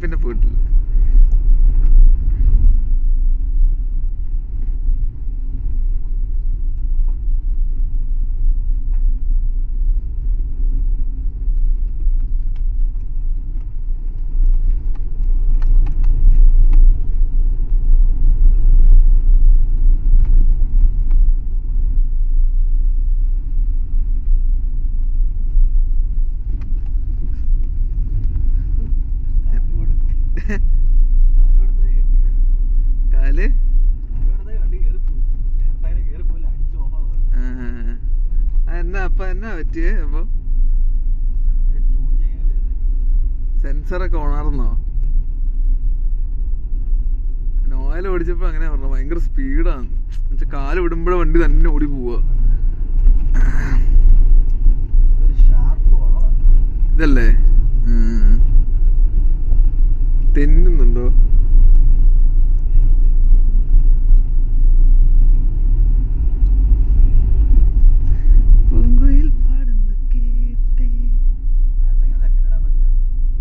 പിന്നെ പോയിട്ടില്ല. കാല് എന്നാ അപ്പൊ എന്നാ പറ്റിയേ? അപ്പൊ സെൻസറൊക്കെ ഓണാർന്നോ? നോയൽ ഓടിച്ചപ്പോ അങ്ങനെ പറഞ്ഞു, ഭയങ്കര സ്പീഡാണ്. എന്നുവെച്ചാൽ കാല് വിടുമ്പോഴേ വണ്ടി തന്നെ ഓടി പോവാ. ഇതല്ലേ തെന്നുന്നുണ്ടോ?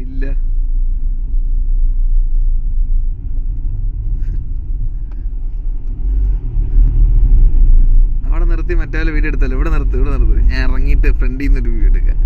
ഇല്ല. അവിടെ നിർത്തി മറ്റേ വീഡിയോ എടുത്തല്ലോ. ഇവിടെ നിർത്ത്, ഞാൻ ഇറങ്ങിയിട്ട് ഫ്രണ്ടിൽ നിന്നൊരു വീഡിയോ എടുക്കാം.